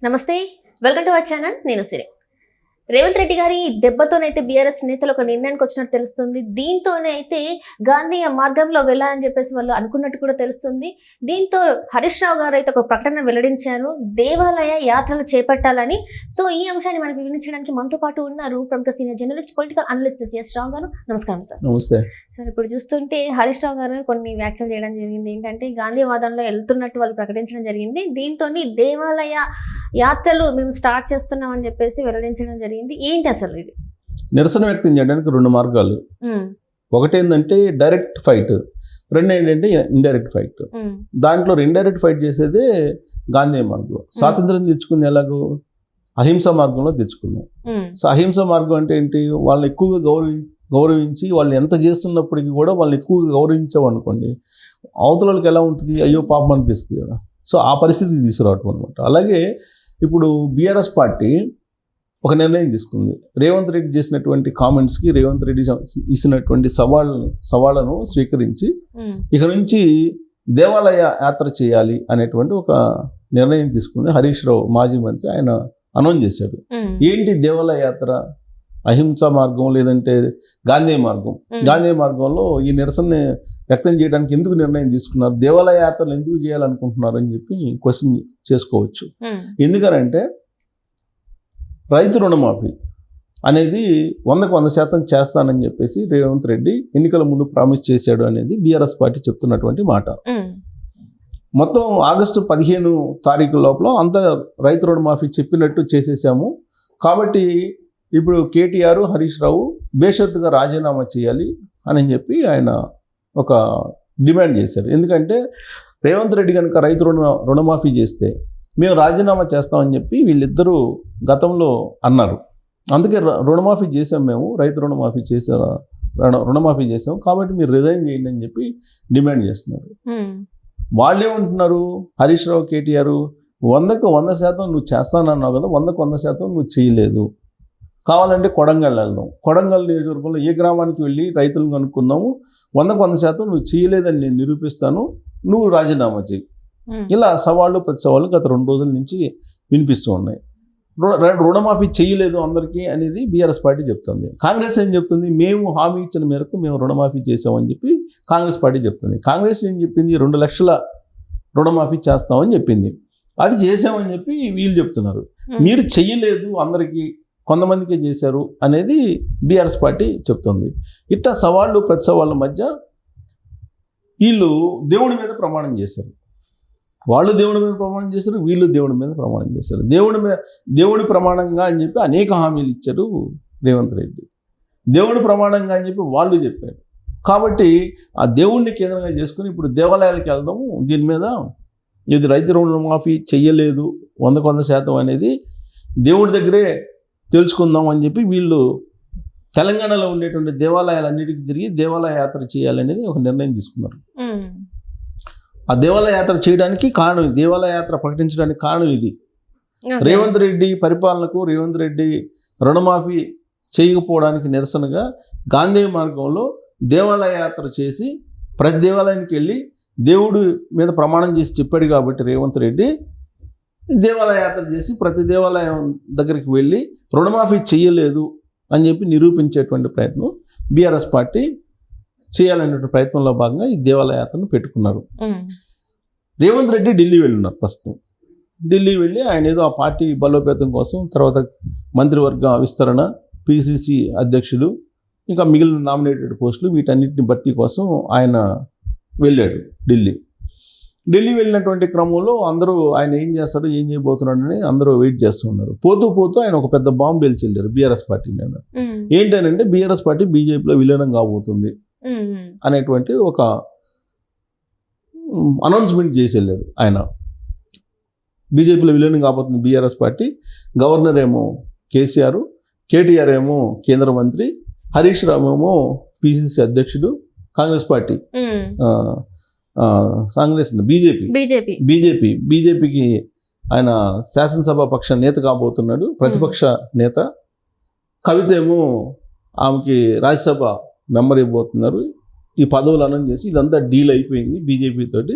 నమస్తే, welcome to our channel. నేను సిరి. రేవంత్ రెడ్డి గారి దెబ్బతోనైతే బీఆర్ఎస్ నేతలు ఒక నిర్ణయానికి వచ్చినట్టు తెలుస్తుంది. దీంతోనే అయితే గాంధీ మార్గంలో వెళ్ళాలని చెప్పేసి వాళ్ళు అనుకున్నట్టు కూడా తెలుస్తుంది. దీంతో హరీష్ రావు గారు అయితే ఒక ప్రకటన వెల్లడించారు, దేవాలయ యాత్రలు చేపట్టాలని. సో ఈ అంశాన్ని మనకు వివరించడానికి మనతో పాటు ఉన్నారు ప్రముఖ senior journalist, political analyst CS Rao garu. నమస్కారం సార్. నమస్తే సార్, ఇప్పుడు చూస్తుంటే హరీష్ రావు గారు కొన్ని వ్యాఖ్యలు చేయడం జరిగింది. ఏంటంటే గాంధీవాదంలో వెళ్తున్నట్టు వాళ్ళు ప్రకటించడం జరిగింది. దీంతో దేవాలయ యాత్రలు మేము స్టార్ట్ చేస్తున్నాం అని చెప్పేసి వెల్లడించడం జరిగింది. ఏంటి అసలు ఇది? నిరసన వ్యక్తం చేయడానికి రెండు మార్గాలు. ఒకటి ఏంటంటే డైరెక్ట్ ఫైట్, రెండు ఏంటంటే ఇండైరెక్ట్ ఫైట్. దాంట్లో ఇండైరెక్ట్ ఫైట్ చేసేదే గాంధీ మార్గం. స్వాతంత్రం తెచ్చుకుంది ఎలాగో అహింస మార్గంలో తెచ్చుకున్నాం. సో అహింస మార్గం అంటే ఏంటి? వాళ్ళని ఎక్కువగా గౌరవించి వాళ్ళు ఎంత చేస్తున్నప్పటికీ కూడా వాళ్ళని ఎక్కువగా గౌరవించావు అనుకోండి, అవతల వాళ్ళకి ఎలా ఉంటుంది, అయ్యో పాపం అనిపిస్తుంది కదా. సో ఆ పరిస్థితి తీసుకురావటం అనమాట. అలాగే ఇప్పుడు బీఆర్ఎస్ పార్టీ ఒక నిర్ణయం తీసుకుంది. రేవంత్ రెడ్డి చేసినటువంటి కామెంట్స్కి రేవంత్ రెడ్డి ఇచ్చినటువంటి సవాళ్ళను స్వీకరించి ఇక నుంచి దేవాలయ యాత్ర చేయాలి అనేటువంటి ఒక నిర్ణయం తీసుకుంది. హరీష్ రావు మాజీ మంత్రి ఆయన అనౌన్స్ చేశాడు. ఏంటి దేవాలయ యాత్ర? అహింస మార్గం లేదంటే గాంధీ మార్గం. గాంధీ మార్గంలో ఈ నిరసన వ్యక్తం చేయడానికి ఎందుకు నిర్ణయం తీసుకున్నారు, దేవాలయ యాత్రలు ఎందుకు చేయాలనుకుంటున్నారు అని చెప్పి క్వశ్చన్ చేసుకోవచ్చు. ఎందుకనంటే రైతు రుణమాఫీ అనేది 100% చేస్తానని చెప్పేసి రేవంత్ రెడ్డి ఎన్నికల ముందు ప్రామిస్ చేశాడు అనేది బీఆర్ఎస్ పార్టీ చెప్తున్నటువంటి మాట. మొత్తం ఆగస్టు 15 తారీఖు లోపల అంతా రైతు రుణమాఫీ చెప్పినట్టు చేసేసాము. కాబట్టి ఇప్పుడు కేటీఆర్, హరీష్ రావు బేషరతుగా రాజీనామా చేయాలి అని చెప్పి ఆయన ఒక డిమాండ్ చేశారు. ఎందుకంటే రేవంత్ రెడ్డి కనుక రైతు రుణమాఫీ చేస్తే మేము రాజీనామా చేస్తామని చెప్పి వీళ్ళిద్దరూ గతంలో అన్నారు. అందుకే రుణమాఫీ చేసాం, మేము రైతు రుణమాఫీ చేసాం కాబట్టి మీరు రిజైన్ చేయండి అని చెప్పి డిమాండ్ చేస్తున్నారు. వాళ్ళేమంటున్నారు, హరీష్ రావు, కేటీఆర్ 100% నువ్వు చేస్తానన్నావు కదా, 100% నువ్వు చేయలేదు. కావాలంటే కొడంగల్ వెళ్దాం, కొడంగల్ నియోజకవర్గంలో ఏ గ్రామానికి వెళ్ళి రైతులను కనుక్కుందాము, 100% నువ్వు చేయలేదని నేను నిరూపిస్తాను, నువ్వు రాజీనామా చేయి. ఇలా సవాళ్ళు ప్రతి సవాళ్ళు గత 2 రోజుల నుంచి వినిపిస్తూ ఉన్నాయి. రుణమాఫీ చేయలేదు అందరికీ అనేది బీఆర్ఎస్ పార్టీ చెప్తుంది. కాంగ్రెస్ ఏం చెప్తుంది, మేము హామీ ఇచ్చిన మేరకు మేము రుణమాఫీ చేసామని చెప్పి కాంగ్రెస్ పార్టీ చెప్తుంది. కాంగ్రెస్ ఏం చెప్పింది, 2 లక్షల రుణమాఫీ చేస్తామని చెప్పింది. అది చేసామని చెప్పి వీళ్ళు చెప్తున్నారు. మీరు చెయ్యలేదు, అందరికీ కొంతమందికే చేశారు అనేది బీఆర్ఎస్ పార్టీ చెప్తుంది. ఇట్లా సవాళ్ళు ప్రతి సవాళ్ళ మధ్య వీళ్ళు దేవుడి మీద ప్రమాణం చేశారు. వాళ్ళు దేవుడి మీద ప్రమాణం చేశారు, వీళ్ళు దేవుడి మీద ప్రమాణం చేశారు. దేవుడి ప్రమాణంగా అని చెప్పి అనేక హామీలు ఇచ్చారు రేవంత్ రెడ్డి. దేవుడి ప్రమాణంగా అని చెప్పి వాళ్ళు చెప్పారు. కాబట్టి ఆ దేవుడిని కేంద్రంగా చేసుకుని ఇప్పుడు దేవాలయాలకు వెళ్దాము, దీని మీద ఇది రైతు రుణమాఫీ చెయ్యలేదు 100% అనేది దేవుడి దగ్గరే తెలుసుకుందాం అని చెప్పి వీళ్ళు తెలంగాణలో ఉండేటువంటి దేవాలయాలన్నిటికీ తిరిగి దేవాలయ యాత్ర చేయాలనేది ఒక నిర్ణయం తీసుకున్నారు. ఆ దేవాలయ యాత్ర చేయడానికి కారణం, దేవాలయ యాత్ర ప్రకటించడానికి కారణం ఇది. రేవంత్ రెడ్డి పరిపాలనకు, రేవంత్ రెడ్డి రుణమాఫీ చేయకపోవడానికి నిరసనగా గాంధీ మార్గంలో దేవాలయ యాత్ర చేసి ప్రతి దేవాలయానికి వెళ్ళి దేవుడి మీద ప్రమాణం చేసి చెప్పాడు. కాబట్టి రేవంత్ రెడ్డి దేవాలయ యాత్ర చేసి ప్రతి దేవాలయం దగ్గరికి వెళ్ళి రుణమాఫీ చేయలేదు అని చెప్పి నిరూపించేటువంటి ప్రయత్నం బీఆర్ఎస్ పార్టీ చేయాలనే ప్రయత్నంలో భాగంగా ఈ దేవాలయ యాత్రను పెట్టుకున్నారు. రేవంత్ రెడ్డి ఢిల్లీ వెళ్ళున్నారు. ప్రస్తుతం ఢిల్లీ వెళ్ళి ఆయన ఏదో ఆ పార్టీ బలోపేతం కోసం, తర్వాత మంత్రివర్గ విస్తరణ, పిసిసి అధ్యక్షుడు, ఇంకా మిగిలిన నామినేటెడ్ పోస్టులు వీటన్నిటిని భర్తీ కోసం ఆయన వెళ్ళాడు ఢిల్లీ వెళ్ళినటువంటి క్రమంలో అందరూ ఆయన ఏం చేస్తాడో, ఏం చేయబోతున్నాడని అందరూ వెయిట్ చేస్తూ ఉన్నారు. పోతూ ఆయన ఒక పెద్ద బాంబు పేల్చి వెళ్ళారు బీఆర్ఎస్ పార్టీ మీద. ఏంటంటే బీఆర్ఎస్ పార్టీ బీజేపీలో విలీనం కాబోతుంది అనేటువంటి ఒక అనౌన్స్మెంట్ చేసి వెళ్ళాడు ఆయన. బీజేపీలో విలీనం కాబోతుంది బీఆర్ఎస్ పార్టీ. గవర్నర్ ఏమో కేసీఆర్, కేటీఆర్ ఏమో కేంద్ర మంత్రి, హరీష్ రావు ఏమో పిసిసి అధ్యక్షుడు, కాంగ్రెస్ పార్టీ కాంగ్రెస్ బీజేపీకి ఆయన శాసనసభ పక్ష నేత కాబోతున్నాడు, ప్రతిపక్ష నేత. కవిత ఏమో ఆమెకి రాజ్యసభ మెంబర్ అయిపోతున్నారు. ఈ పదవులు అనౌన్స్ చేసి ఇదంతా డీల్ అయిపోయింది బీజేపీ తోటి.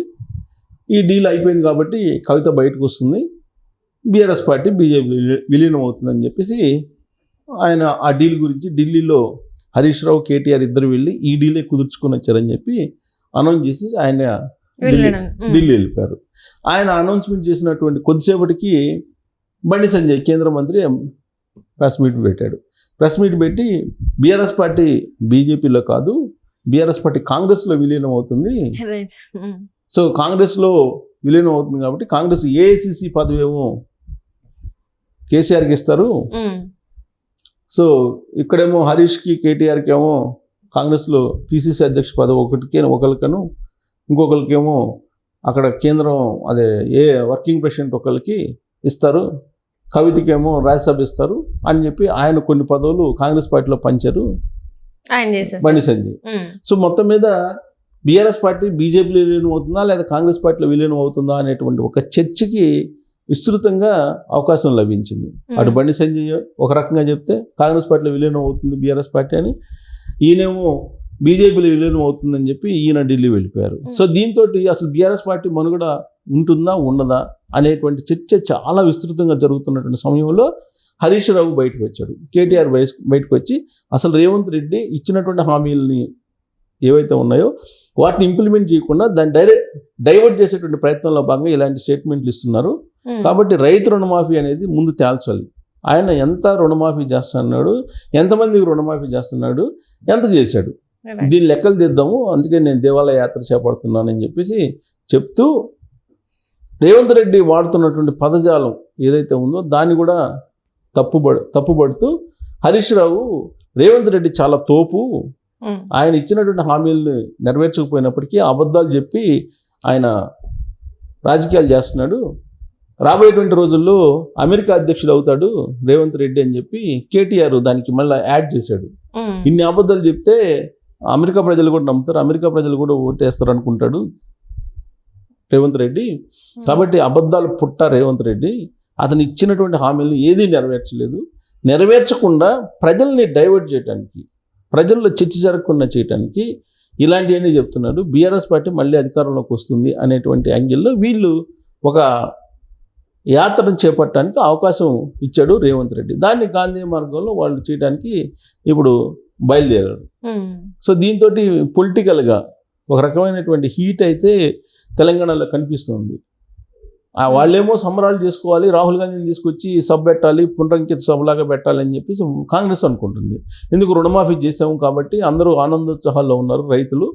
ఈ డీల్ అయిపోయింది కాబట్టి కవిత బయటకు వస్తుంది. బీఆర్ఎస్ పార్టీ బీజేపీ విలీనం అవుతుందని చెప్పేసి ఆయన ఆ డీల్ గురించి ఢిల్లీలో హరీష్ రావు కేటీఆర్ ఇద్దరు వెళ్ళి ఈ డీలే కుదుర్చుకొని వచ్చారని చెప్పి అనౌన్స్ చేసి ఆయన ఢిల్లీ వెళ్ళిపోయారు. ఆయన అనౌన్స్మెంట్ చేసినటువంటి కొద్దిసేపటికి బండి సంజయ్ కేంద్ర మంత్రి ప్రెస్ మీట్ పెట్టాడు. ప్రెస్ మీట్ పెట్టి బీఆర్ఎస్ పార్టీ బీజేపీలో కాదు, బీఆర్ఎస్ పార్టీ కాంగ్రెస్లో విలీనం అవుతుంది. సో కాంగ్రెస్లో విలీనం అవుతుంది కాబట్టి కాంగ్రెస్ ఏఐసిసి పదవి ఏమో కేసీఆర్కి ఇస్తారు. సో ఇక్కడేమో హరీష్కి కేటీఆర్కి ఏమో కాంగ్రెస్లో పిసిసి అధ్యక్ష పదవి ఒకరికను ఇంకొకరికేమో అక్కడ కేంద్రం అదే వర్కింగ్ ప్రెసిడెంట్ ఒకరికి ఇస్తారు, కవితకేమో రాజ్యసభ ఇస్తారు అని చెప్పి ఆయన కొన్ని పదవులు కాంగ్రెస్ పార్టీలో పంచారు బండి సంజయ్. సో మొత్తం మీద బీఆర్ఎస్ పార్టీ బీజేపీలో విలీనం అవుతుందా లేదా కాంగ్రెస్ పార్టీలో విలీనం అవుతుందా అనేటువంటి ఒక చర్చకి విస్తృతంగా అవకాశం లభించింది. అటు బండి సంజయ్ ఒక రకంగా చెప్తే కాంగ్రెస్ పార్టీలో విలీనం అవుతుంది బీఆర్ఎస్ పార్టీ అని, ఈయనేమో బీజేపీలో విలీనం అవుతుందని చెప్పి ఈయన ఢిల్లీ వెళ్ళిపోయారు. సో దీంతో అసలు బీఆర్ఎస్ పార్టీ మనుగడ ఉంటుందా ఉండదా అనేటువంటి చర్చ చాలా విస్తృతంగా జరుగుతున్నటువంటి సమయంలో హరీష్ రావు బయటకు వచ్చాడు, కేటీఆర్ బయటకు వచ్చి అసలు రేవంత్ రెడ్డి ఇచ్చినటువంటి హామీలని ఏవైతే ఉన్నాయో వాటిని ఇంప్లిమెంట్ చేయకుండా దాన్ని డైవర్ట్ చేసేటువంటి ప్రయత్నంలో భాగంగా ఇలాంటి స్టేట్మెంట్లు ఇస్తున్నారు. కాబట్టి రైతు రుణమాఫీ అనేది ముందు తేల్చాలి. ఆయన ఎంత రుణమాఫీ చేస్తున్నాడు, ఎంతమందికి రుణమాఫీ చేస్తున్నాడు, ఎంత చేశాడు, దీని లెక్కలు తీద్దాము, అందుకే నేను దేవాలయ యాత్ర చేపడుతున్నానని చెప్పేసి చెప్తూ రేవంత్ రెడ్డి వాడుతున్నటువంటి పదజాలం ఏదైతే ఉందో దాన్ని కూడా తప్పుపడుతూ హరీష్ రావు రేవంత్ రెడ్డి చాలా తోపు, ఆయన ఇచ్చినటువంటి హామీలను నెరవేర్చకపోయినప్పటికీ అబద్ధాలు చెప్పి ఆయన రాజకీయాలు చేస్తున్నాడు, రాబోయేటువంటి రోజుల్లో అమెరికా అధ్యక్షుడు అవుతాడు రేవంత్ రెడ్డి అని చెప్పి కేటీఆర్ దానికి మళ్ళీ యాడ్ చేశాడు. ఇన్ని అబద్ధాలు చెప్తే అమెరికా ప్రజలు కూడా నమ్ముతారు, అమెరికా ప్రజలు కూడా ఓటేస్తారు అనుకుంటాడు రేవంత్ రెడ్డి. కాబట్టి అబద్ధాలు పుట్ట రేవంత్ రెడ్డి అతను ఇచ్చినటువంటి హామీలను ఏదీ నెరవేర్చకుండా ప్రజల్ని డైవర్ట్ చేయడానికి, ప్రజల్లో చర్చ జరగకుండా చేయడానికి ఇలాంటివన్నీ చెప్తున్నాడు. బీఆర్ఎస్ పార్టీ మళ్ళీ అధికారంలోకి వస్తుంది అనేటువంటి యాంగిల్లో వీళ్ళు ఒక యాత్రను చేపట్టడానికి అవకాశం ఇచ్చాడు రేవంత్ రెడ్డి. దాన్ని గాంధీ మార్గంలో వాళ్ళు చేయడానికి ఇప్పుడు బయలుదేరారు. సో దీంతో పొలిటికల్గా ఒక రకమైనటువంటి హీట్ అయితే తెలంగాణలో కనిపిస్తుంది. వాళ్ళేమో సంబరాలు చేసుకోవాలి, రాహుల్ గాంధీని తీసుకొచ్చి సభ పెట్టాలి, పునరంకిత సభలాగా పెట్టాలని చెప్పేసి కాంగ్రెస్ అనుకుంటుంది. ఎందుకు రుణమాఫీ చేసాము కాబట్టి అందరూ ఆనందోత్సాహాల్లో ఉన్నారు రైతులు,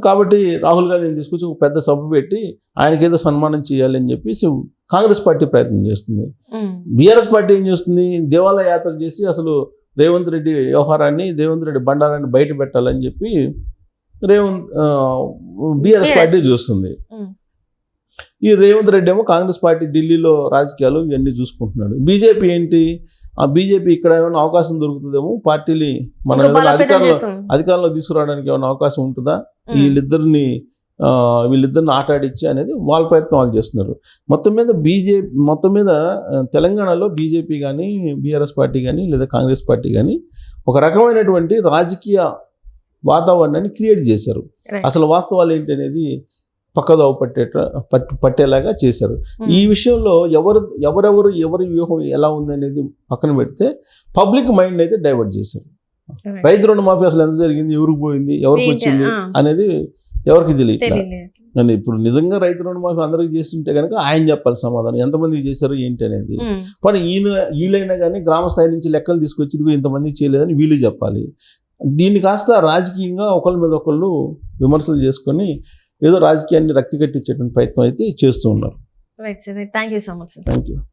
కాబట్టి రాహుల్ గాంధీని తీసుకొచ్చి ఒక పెద్ద సభ పెట్టి ఆయనకేదో సన్మానం చేయాలి అని చెప్పేసి కాంగ్రెస్ పార్టీ ప్రయత్నం చేస్తుంది. బీఆర్ఎస్ పార్టీ ఏం చేస్తుంది, దేవాలయ యాత్ర చేసి అసలు రేవంత్ రెడ్డి వ్యవహారాన్ని, రేవంత్ రెడ్డి బండారాన్ని బయట పెట్టాలని చెప్పి బీఆర్ఎస్ పార్టీ చూస్తుంది. ఈ రేవంత్ రెడ్డి ఏమో కాంగ్రెస్ పార్టీ ఢిల్లీలో రాజకీయాలు ఇవన్నీ చూసుకుంటున్నాడు. బీజేపీ ఏంటి, ఆ బీజేపీ ఇక్కడ ఏమైనా అవకాశం దొరుకుతుందేమో, పార్టీని మన అధికారంలో తీసుకురావడానికి ఏమైనా అవకాశం ఉంటుందా, వీళ్ళిద్దరిని ఆటాడిచ్చి అనేది వాళ్ళ ప్రయత్నం వాళ్ళు చేస్తున్నారు. మొత్తం మీద తెలంగాణలో బీజేపీ కానీ బీఆర్ఎస్ పార్టీ కానీ లేదా కాంగ్రెస్ పార్టీ కానీ ఒక రకమైనటువంటి రాజకీయ వాతావరణాన్ని క్రియేట్ చేశారు. అసలు వాస్తవాలు ఏంటి అనేది పక్కదోవ పట్టేలాగా చేశారు. ఈ విషయంలో ఎవరి వ్యూహం ఎలా ఉందనేది పక్కన పెడితే పబ్లిక్ మైండ్ అయితే డైవర్ట్ చేశారు. రైతు రుణమాఫీ అసలు ఎంత జరిగింది, ఎవరికి పోయింది, ఎవరికి వచ్చింది అనేది ఎవరికి తెలియట్లేదు. కానీ ఇప్పుడు నిజంగా రైతు రుణమాఫీ అందరికీ చేస్తుంటే కనుక ఆయన చెప్పాలి సమాధానం, ఎంతమందికి చేశారు ఏంటి అనేది. కానీ వీళ్ళైనా కానీ గ్రామ స్థాయి నుంచి లెక్కలు తీసుకొచ్చి ఇదిగో ఇంతమందికి చేయలేదని వీళ్ళు చెప్పాలి. దీన్ని కాస్త రాజకీయంగా ఒకళ్ళ మీద ఒకళ్ళు విమర్శలు చేసుకొని ఏదో రాజకీయాన్ని రక్తి కట్టించేటువంటి ప్రయత్నం అయితే చేస్తూ ఉన్నారు. Right sir, thank you so much sir. Thank you.